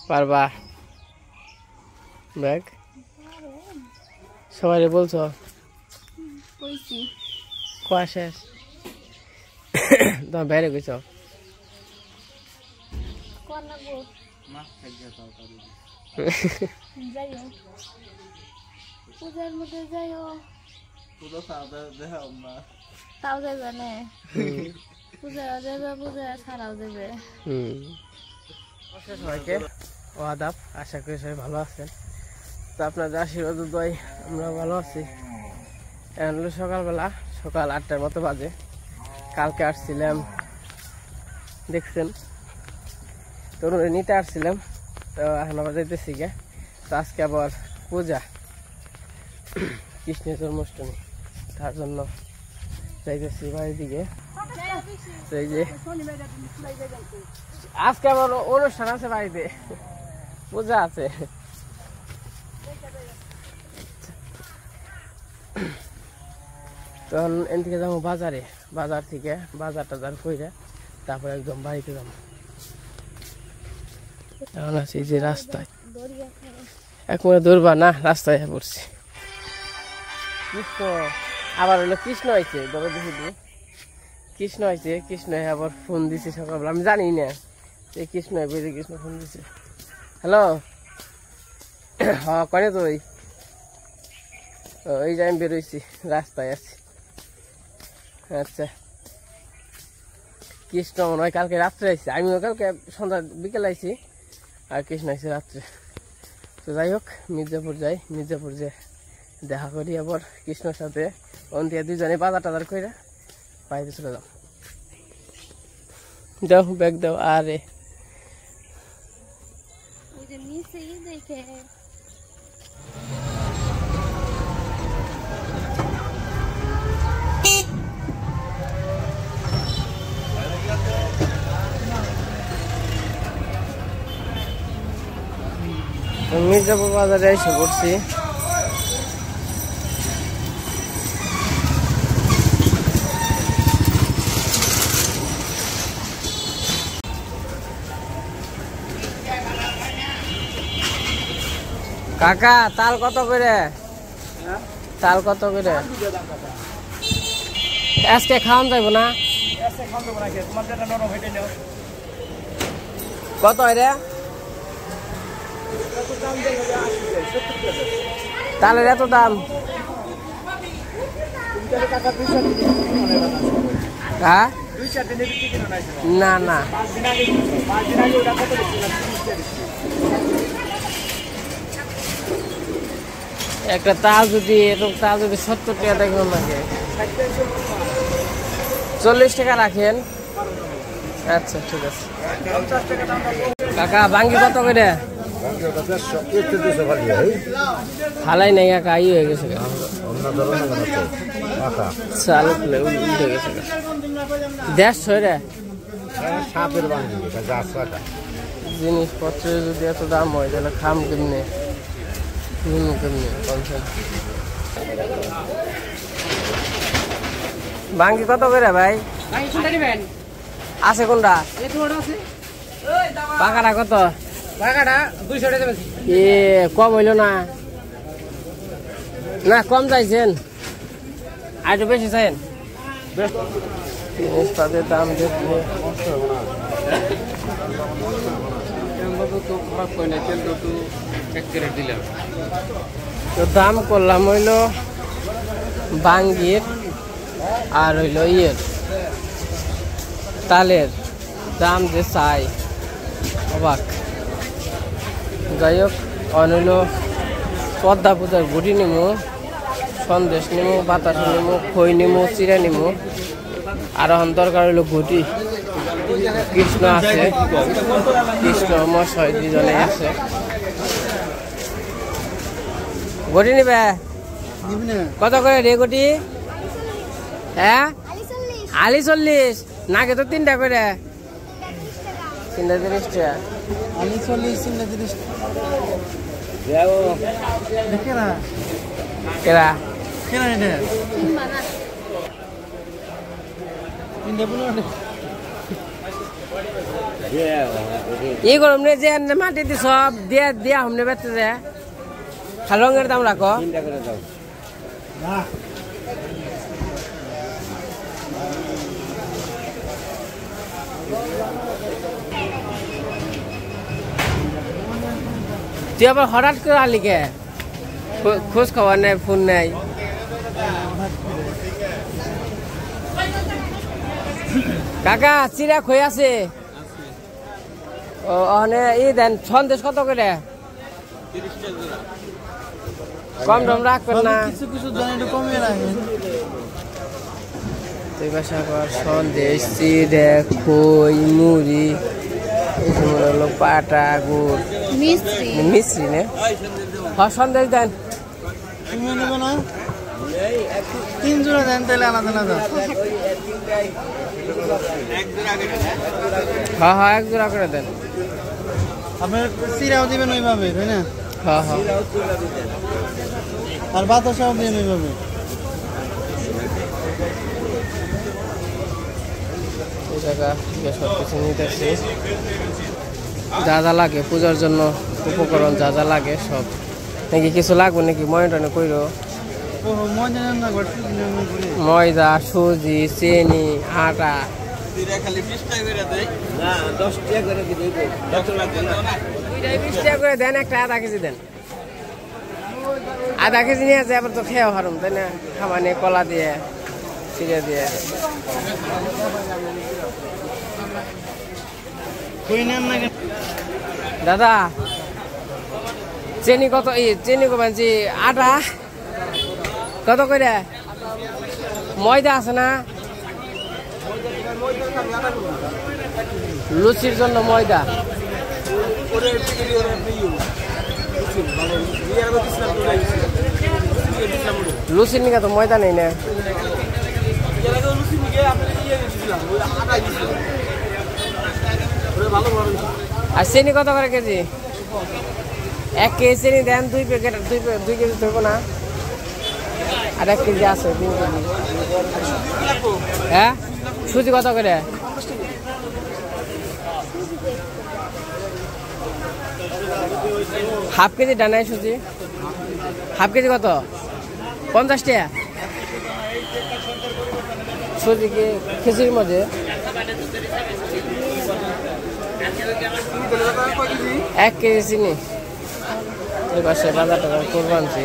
পারবা ব্যাগ সবাই বলছো কোয়া শেষ তোমার বাইরে গেছ পূজার মধ্যে যাইও তাও যাবে না পূজা যাবে পূজা ছাড়াও যাবে সবাইকে ও আদাব আশা করি সবাই ভালো আছেন তো আপনাদের আশীর্বাদ দয় আমরা ভালো আছি এখন হলো সকালবেলা সকাল 8টার মতো বাজে কালকে আসছিলাম দেখছেন তরুণে নিতে আসছিলাম তো এখন আবার যাইতেছি গে তো আজকে আবার পূজা কৃষ্ণের জন্মাষ্টমী তার জন্য যাইতেছি বাড়ির দিকে এই যে আজকে আবার অনুষ্ঠান আছে বাড়িতে পূজা আছে তখন এন থেকে যাবো বাজারে বাজার থেকে বাজার টাজার করে তারপর একদম বাড়িতে যাবো এখন আছি যে রাস্তায় একবারে দৌড়বা না রাস্তায় পড়ছি কৃষ্ণ আবার হলো কৃষ্ণ হয়েছে ধরো দেখি কৃষ্ণ হয়েছে কৃষ্ণ আবার ফোন দিছে সকালবেলা আমি জানি না এই কৃষ্ণ বেরিয়ে কৃষ্ণ ফোন দিছে হ্যালো হ্যাঁ কনে তো ওই যে আমি বেরোইছি রাস্তায় আছি আচ্ছা কৃষ্ণ মনে হয় কালকে রাত্রে আইসি আমিও কালকে সন্ধ্যা বিকেল আইসি আর কৃষ্ণ আইসি রাত্রে তো যাই হোক মির্জাপুর যাই মির্জাপুর যে দেখা করি আবার কৃষ্ণর সাথে অন্তিয়া দুজনে বাজার টাজার করে বাইরে চলে যাও দাও ব্যাগ দাও আরে মির্জাপুর বাজারে এসে পড়ছি কাকা তাল কত করে তাল কত করে আজকে খাওয়ান যাইব না কত রে তালের এত দাম হ্যাঁ না না একটা তাল যদি এরকম তাল যদি 70 টাকা দেখবেন লাগে 40 টাকা রাখেন আচ্ছা ঠিক আছে কাকা বাঙ্গি কত করে ফালাই নাই কাকা ই হয়ে গেছে চাল উঠে গেছে 150 রে জিনিসপত্রের যদি এত দাম হয় তাহলে খাম কেমনে বাঙ্গি কত করে ভাই আছে কোনটা পাকাটা কত এ কম হইল না না কম চাইছেন আর একটু বেশি চাইছেন জিনিসপাতির দাম দেখলে তো দাম করলাম হইল বাঙ্গির আর হইল ইয়ের তালের দাম যে চাই অবাক যাই হোক অন হইল পদ্মা পূজার গুটি নিমু সন্দেশ নিমু বাতাস নিমু খই নিমু চিরা নিমু আর এখন দরকার হইল গুটি কৃষ্ণ আছে কৃষ্ণ মশাই দুজনে আছে গটি নিবে কত করে রে গটি হ্যাঁ আলি 40 নাকে তো 3টা করে 3টা 30 টাকা আলি 40 3টা 30 কেরা কেরা কেরা এটা 3টা 15 এই গরম নে যে মাটি দি সব দিয়ে দিয়া हमने বেচতে যে খালঙ্গের দাম রাখো চিন্তা করে দাও না তুই আবার হঠাৎ করে আলি কে খোঁজ খবর নেই ফোন নেই কাকা চিরা খই আছে ও অনে ই দেন সন্দেশ কত করে 30 টাকা কম দাম রাখবেন না কিছু কিছু দাম একটু কমিয়ে রাখেন তুই বাসা কর সন্দেশ চিরা খই মুড়ি হলো পাটা গুড় মিষ্টি মিষ্টি নে হ্যাঁ সন্দেশ দেন তুমি নেবে না 3 জোড়া দেন তাহলে আলাদা আলাদা হ্যাঁ হ্যাঁ 1 জোড়া করে দেন আপনার চিরাও দিবেন ওইভাবে তাই না হ্যাঁ হ্যাঁ আর বাতাসাও দিবেন ওইভাবে এই জায়গা সব কিছু নিতেছি যা যা লাগে পূজার জন্য উপকরণ যা যা লাগে সব নাকি কিছু লাগবে নাকি ময়দানে কইরো ময়দা সুজি চিনি আটা খালি 20 টাকা করে দেই না 10 টাকা করে দিই 10 লাগবে না 20 টাকা করে দেন একটা আধা কেজি দেন আধা কেজি নিয়ে যায় আবার তো খেয়ে হারুম তাই না খামানে কলা দিয়ে চিড়ে দিয়ে কই নাম না দাদা চিনি কত চিনি কমানছি আটা কত করে ময়দা আছে না লুচির জন্য ময়দা লুচির নিকা তো ময়দা নেই না আর চিনি কত করে কেজি 1 কেজি চিনি দেন 2 প্যাকেট 2 কেজি দেবো না আর 1 কেজি আছে 3 কেজি হ্যাঁ সুজি কত করে হাফ কেজি ডানাই সুজি হাফ কেজি কত 50 টাকা সুজি কি খিচুড়ির মধ্যে 1 কেজি চিনি এই পাশে বাজার টাকা করবো আনছি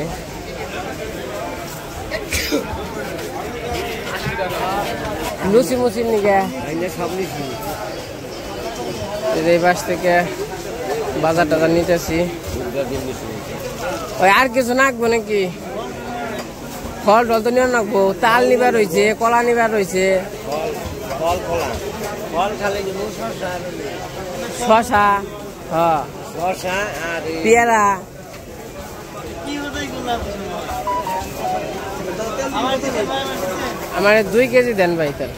লুচি মুচির নিকে এই পাশ থেকে বাজার টাজার নিতেছি ওই আর কিছু নাকবো নাকি ফল টল তো নিয়ে নাকবো তাল নিবার রয়েছে কলা নিবার রয়েছে শশা হ্যাঁ পেয়ারা আমার 2 কেজি দেন ভাই তেল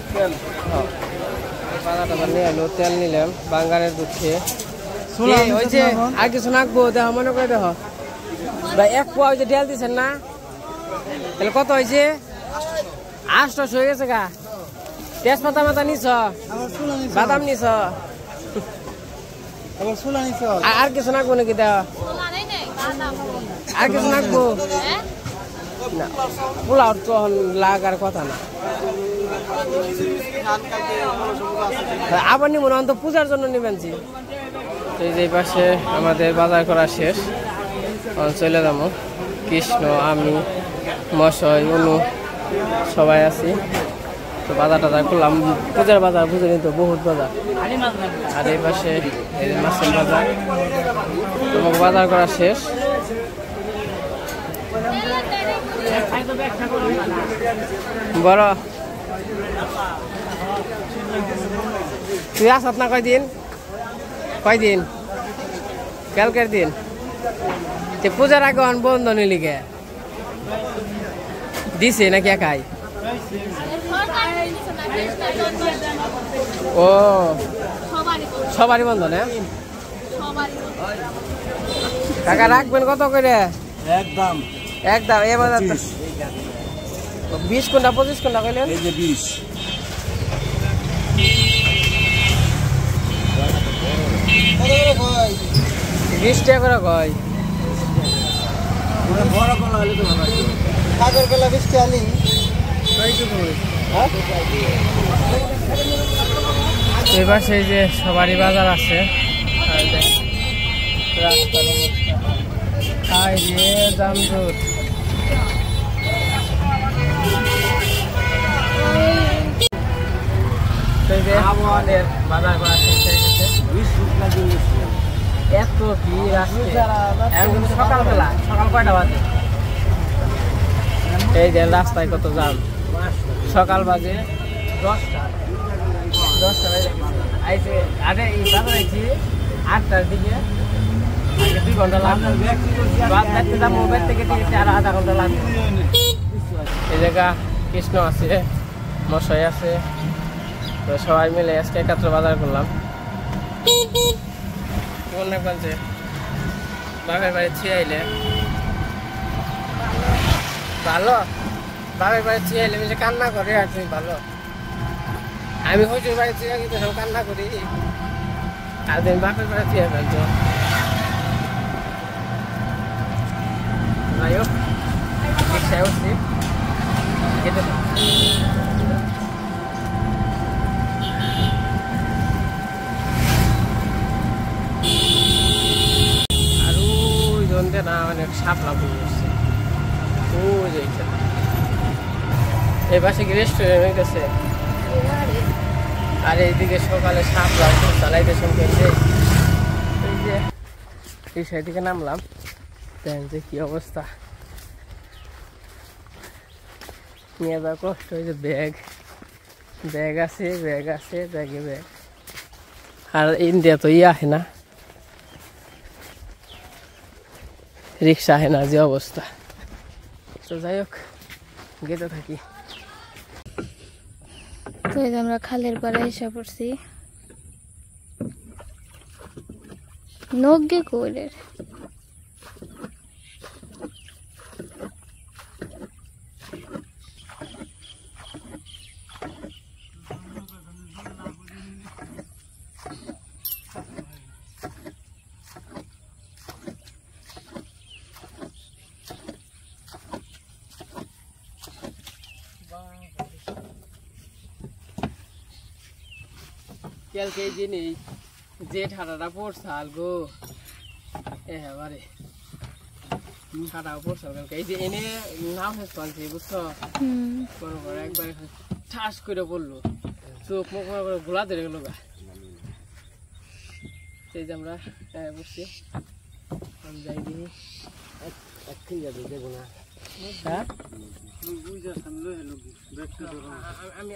বাজারটা নিয়ে এলো তেল নিলাম বাঙ্গারের দুধে হয়েছে আর কিছু নাকবো দেখো মনে করে দেখো ভাই 1 পোয়া হয়েছে ঢেল দিচ্ছেন না তাহলে কত হয়েছে 800 হয়ে গেছে গা তেজপাতা মাথা নিছ বাদাম নিছ আর কিছু নাকবো নাকি দেখো আর কিছু নাকবো না পোলাও তো লাগার কথা না আবার নিব না তো পূজার জন্য নিবেন জি এই যে পাশে আমাদের বাজার করা শেষ চলে যাবো কৃষ্ণ আমি মশাই অনু সবাই আছি তো বাজার টাজার করলাম পূজার বাজার বুঝে নিত বহুত বাজার আর এই পাশে মাছের বাজার তোমাকে বাজার করা শেষ বড় তুই আসত না কয়দিন কালকের দিন পূজার আগে বন্ধ নিলিকে দিছে নাকি একাই ও সবারই বন্ধ না টাকা রাখবেন কত করে একদম এবার 20 কোনটা 25 কোনটা কইলেন এই যে 20 20 টাকা করে কয় বড় কলা হলে তো ভালো আছে কাজের কলা 20 টাকা আলি এবার সেই যে সবারই বাজার আছে জামজুট আমাদের বাজার করা শেষ হয়ে গেছে এত ভিড় আসছে এখন সকালবেলা সকাল কয়টা বাজে এই যে রাস্তায় কত জ্যাম সকাল বাজে 10টা আরে এই বাজার আইছি 8টার দিকে আগে 2 ঘন্টা লাগবে বাদ দেখতে যাবো মোবাইল থেকে দিয়েছি আর আধা ঘন্টা লাগবে এই জায়গা কৃষ্ণ আছে মশাই আছে তো সবাই মিলে আজকে একত্র বাজার করলাম মনে বলছে বাবার বাড়ি ছিয়াইলে ভালো বাবার বাড়ি ছিয়াইলে মিলে কান্না করে আর তুমি ভালো আমি হজুর বাড়ি ছিয়া কিন্তু সব কান্না করি আর তুমি বাপের বাড়ি ছিয়া ফেলছো যাই হোক রিক্সায় উঠছি খেতে না অনেক সাপ লাভ করছে এই পাশে কি রেস্টুরেন্ট হইতেছে আর এইদিকে সকালে সাপ লাভ চালাইতে শুনতেছে এই যে এই সাইডে নামলাম দেখেন যে কি অবস্থা নিয়ে যাওয়া কষ্ট হয়েছে ব্যাগ আছে ব্যাগে ব্যাগ আর ইন্ডিয়া তো আসে না রিক্সা है ना যে অবস্থা তো যাই হোক গেতে থাকি তো এই যে আমরা খালের পাড়ে এসে পড়ছি নগ্গে কোলের কালকে জিনিস যে ঠাডাটা পড়ছাল গো এবারে ঠাডাও পড়ছাল কালকে এই যে এনে নাম শেষ পালছি বুঝছো কোনো করে একবারে ঠাস করে পড়লো চোখ মুখ করে গোলা ধরে গেল গা সেই যে আমরা বসছি আমি যাই দিই একদিন যাবে দেবো না হ্যাঁ আমি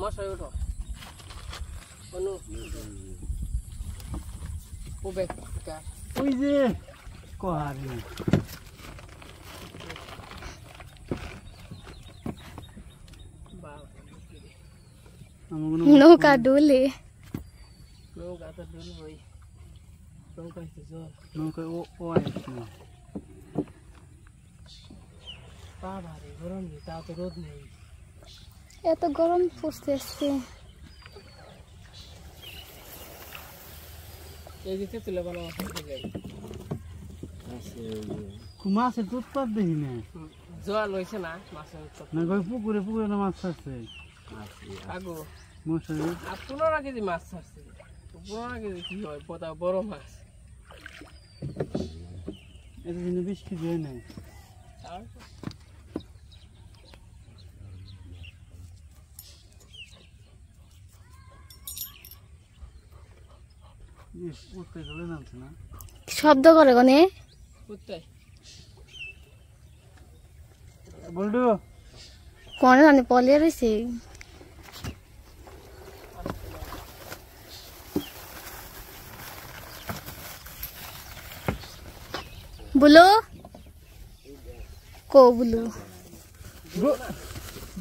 মশাই উঠো ওই যে কোহারি নৌকা ডোলে নৌকা তো ডোল হই নৌকা জল নৌকা ও বাবা রে গরম নেই তাও তো রোদ নেই এত গরম পড়ছে আজকে এই যে তুলে বানানো যাই মাছের তো উৎপাদ দেখি না জল হয়েছে না মাছের না ভাই পুকুরে না মাছ ছাড়ছে আগো মশারি আর 15 কেজি মাছ ছাড়ছে 15 কেজি কি হয় পতা বড় মাছ এটা দিনে 20 কেজি হয় না উঠতে চলে নামছে না শব্দ করে কোনে কোথায় বলডু কোনে জানি পলে রইছে বুলু को बुलू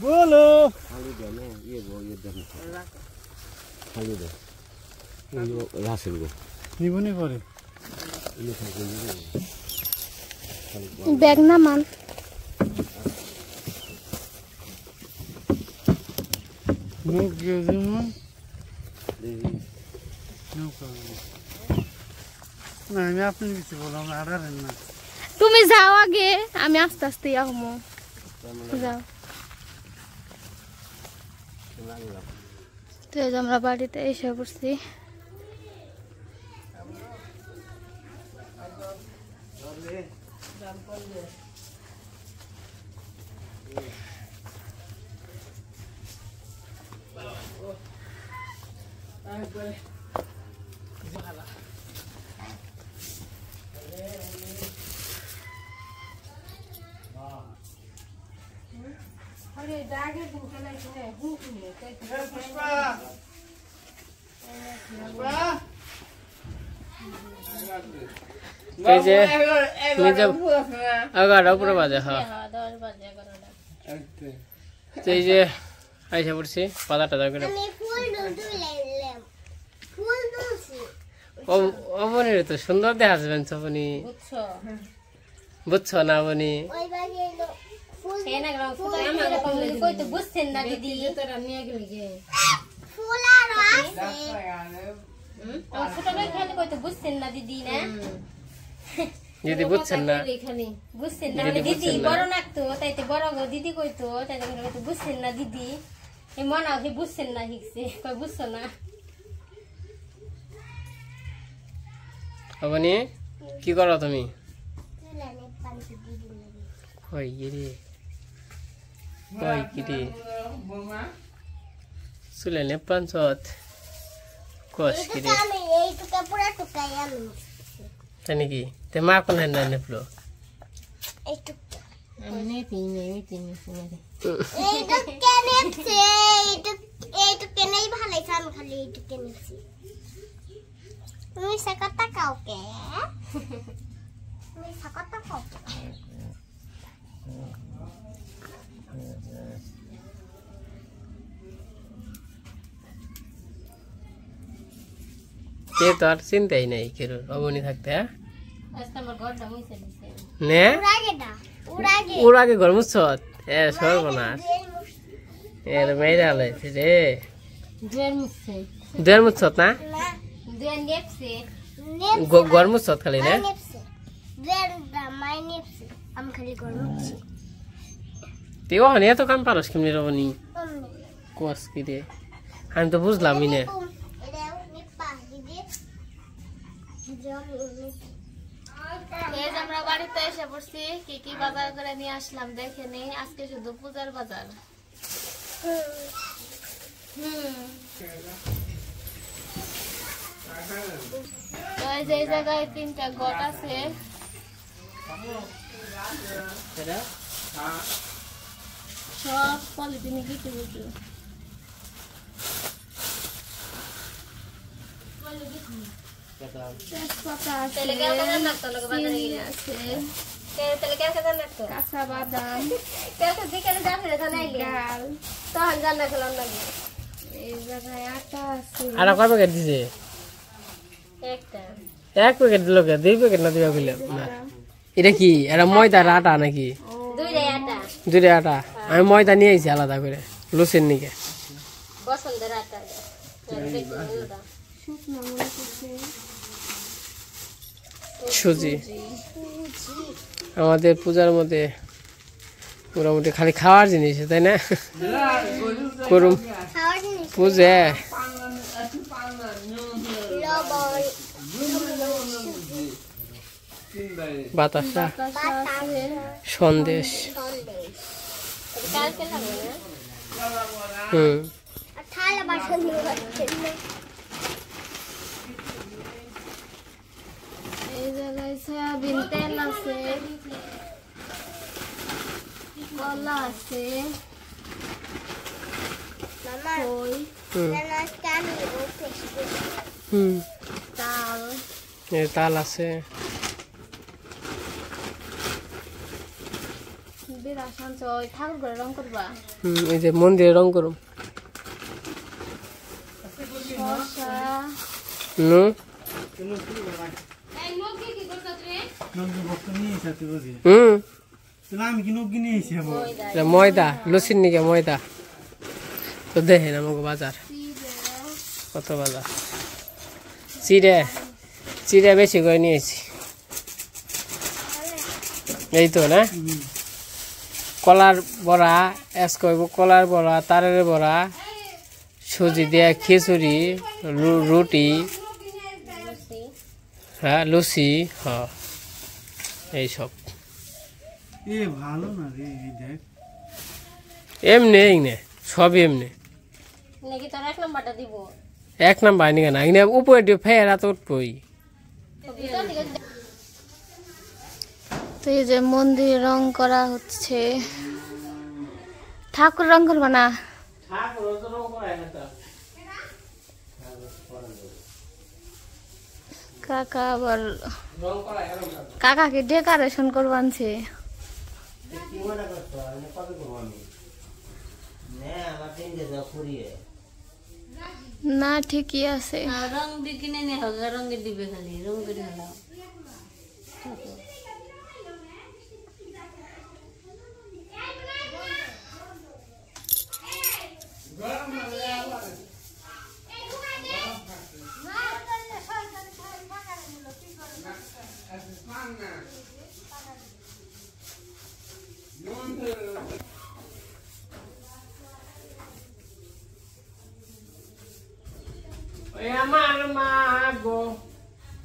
बोलो खाली दे ना ये दे खाली दे ये राशन को निबुनी करे ये खाली बैग ना मान मुख के जमा না আমি আপনার কিছু বললাম আড়ারেন না তুমি যাও আগে আমি আস্তে আস্তে আহমো যাও তো এই যে আমরা বাড়িতে এসে পড়ছি এই যে নিজে 11টা উপরে বাজে হ্যাঁ 10 বাজে 11টা তো এই যে আইসা পড়ছি পাতাটা দাও করে অবনীর তো সুন্দর দেখা যাবেন সবনি বুঝছো না বনি দিদি বুঝছেন না বুঝছেন না দিদি বড় নাকতো তাইতে বড় দিদি কইতো তাইতে বুঝছেন না দিদি মনে হয় বুঝছেন না শিখছে কই বুঝছো না অবনি কি করো তুমি কই গিরি কই গিরি সুলে নে পাঁচত কোস গিরি আমি এই টুকা পুরা টুকাই আমি তাই নাকি তে মা কোন না নেপলো এই টুকা আমি নেই পিনে এই টুকা নেছে এই টুকা নেই ভালো আমি খালি এই টুকা নেছি তুমি সাকাতা কাউকে তুমি সাকাতা কাউকে কে তো আর চিন্তাই নাই কেন অবনি থাকতে আজকে আমার ঘরটা মুছে দিছে নে ওর আগে ঘর মুছত এ সর্বনাশ এর মেয়েরা লাইছে রে দুয়ের মুছে দুয়ার মুছত না দুয়ের নেপছে ঘর মুছত খালি না আমি খালি গরমছি তুই ওখানে এত কাম পারস কেমনি রবনি কোস কি রে আমি তো বুঝলামই না আমরা বাড়িতে এসে পড়ছি কি কি বাজার করে নিয়ে আসলাম দেখে নেই আজকে শুধু পূজার বাজার তো এই যে এই জায়গায় 3টা গট আছে সব পলিথিনে কিছু কিছু তেজপাতা আছে কাঁচা বাদাম ডাল এই জায়গায় আটা আছে আর কয় প্যাকেট দিছে এক প্যাকেট দিল কে 2 প্যাকেট না দিবা কইলাম না এটা কি এটা ময়দা আর আটা নাকি দুইটা আটা আমি ময়দা নিয়ে আইছি আলাদা করে লুচের নিকে বসন্তের আটা সুজি আমাদের পূজার মধ্যে মোটামুটি খালি খাওয়ার জিনিস তাই না করুম পূজা বাতাসা সন্দেশ এই জায়গায় সয়াবিন তেল আছে কলা আছে তাল তাল আছে ঠাকুর করে রং করবা এই যে মন্দিরে রং করুম ময়দা লুচির নিকে ময়দা তো দেখেন আমাকে বাজার কত বাজার চিড়ে বেশি করে নিয়েছি এই তো না কলার বড়া করব কলার বড়া তারের বড়া সুজি দিয়ে খিচুড়ি রুটি হ্যাঁ লুচি হ্যাঁ এইসব ভালো না রে দেখ এমনি এমনি সবই এমনি নাকি তোর 1 নাম্বারটা দিব 1 নাম্বার নিয়ে না এনে উপরে দিয়ে ফেরা তো উঠবই তো এই যে মন্দির রং করা হচ্ছে ঠাকুর রং করবা না কাকা আবার কাকাকে ডেকোরেশন করবানছে না ঠিকই আছে রং দিয়ে কিনে নিয়ে হবে রঙে দিবে খালি রং করে হলো আমার মা গো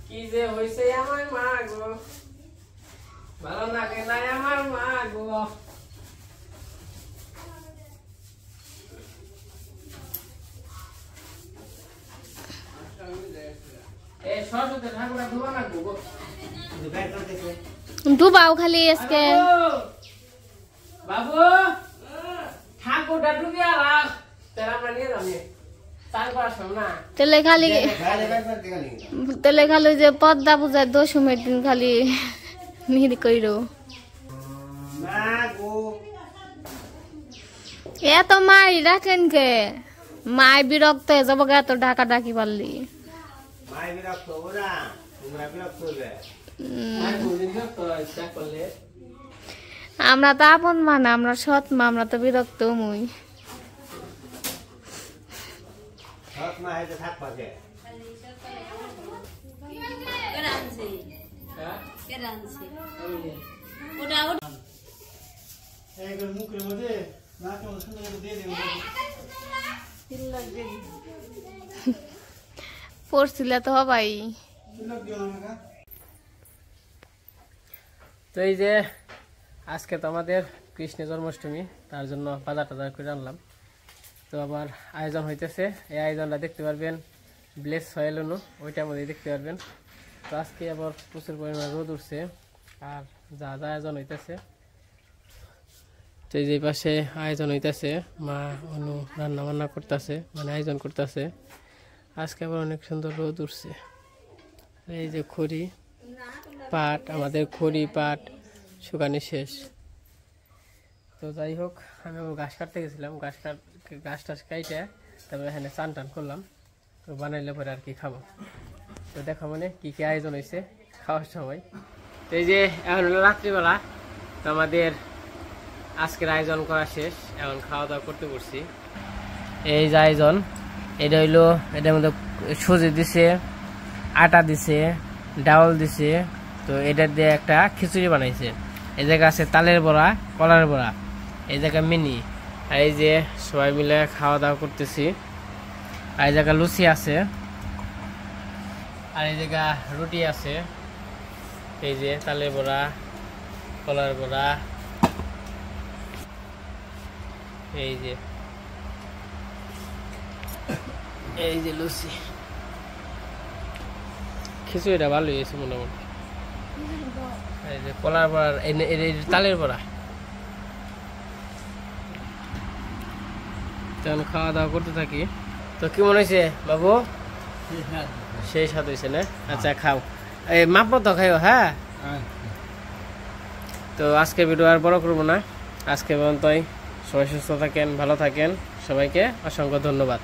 কি যে হইছে আমার মা গো ভালো লাগে না আমার মা গো এ সরস্বতী ঠাকুরটা ধোয়া না গো ডুবাও খালি আজকে বাবু ঠাকুরটা ডুবিয়া রাখ তেরা আমরা নিয়ে যাবো তেলে খালি যে পদ্মা পূজার 10 দিন খালি মিহির কইরো এত মাই রাখেন কে মাই বিরক্ত হয়ে যাবো এত ঢাকা ডাকি পারলি আমরা তো আপন মা না আমরা সৎ মা আমরা তো বিরক্ত মুই মুখের মধ্যে পড়ছিলে তো হবাই তো এই যে আজকে তো আমাদের কৃষ্ণ জন্মাষ্টমী তার জন্য বাজার টাজার করে আনলাম তো আবার আয়োজন হইতেছে এই আয়োজনটা দেখতে পারবেন ব্লেস সয়েলনো ওইটার মধ্যে দেখতে পারবেন তো আজকে আবার প্রচুর পরিমাণে রোদ উঠছে আর যা যা আয়োজন হইতেছে তো এই যে পাশে আয়োজন হইতেছে মা অনু রান্না বান্না করতেছে মানে আয়োজন করতেছে আজকে আবার অনেক সুন্দর রোদ উঠছে এই যে খড়ি পাট আমাদের খড়ি পাট শুকানি শেষ তো যাই হোক আমি ঘাস কাটতে গেছিলাম ঘাস টাস কাইটে তারপরে এখানে চান টান করলাম তো বানাইলে পরে আর কি খাবো তো দেখো মানে কি কি আয়োজন হয়েছে খাওয়ার সময় তো এই যে এখন হলো রাত্রিবেলা তো আমাদের আজকের আয়োজন করা শেষ এখন খাওয়া দাওয়া করতে বসছি এই যে আয়োজন এটা হইলো এটার মধ্যে সুজি দিছে আটা দিছে ডাউল দিছে তো এটা দিয়ে একটা খিচুড়ি বানাইছে এই জায়গা আছে তালের বড়া কলার বড়া এই জায়গা মিনি আর এই যে সবাই মিলে খাওয়া দাওয়া করতেছি আর এই জায়গা লুচি আছে আর এই জায়গা রুটি আছে এই যে তালের বড়া কলার বড়া এই যে লুচি খিচুড়িটা ভালো হয়েছে মোটামুটি এই যে কলার বড়া তালের বড়া তখন খাওয়া দাওয়া করতে থাকি তো কি মনে হয়েছে বাবু সেই স্বাদ হয়েছে না আচ্ছা খাও এই মাপ মতো খাইও হ্যাঁ তো আজকে ভিডিও আর বড় করবো না আজকে পর্যন্তই সবাই সুস্থ থাকেন ভালো থাকেন সবাইকে অসংখ্য ধন্যবাদ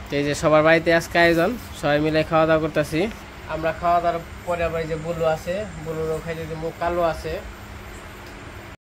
তো এই যে সবার বাড়িতে আজকে আয়োজন সবাই মিলে খাওয়া দাওয়া করতেছি আমরা খাওয়া দাওয়ার পরে আবার এই যে বুলু আছে বুলুরও খাইতে মুখ কালো আছে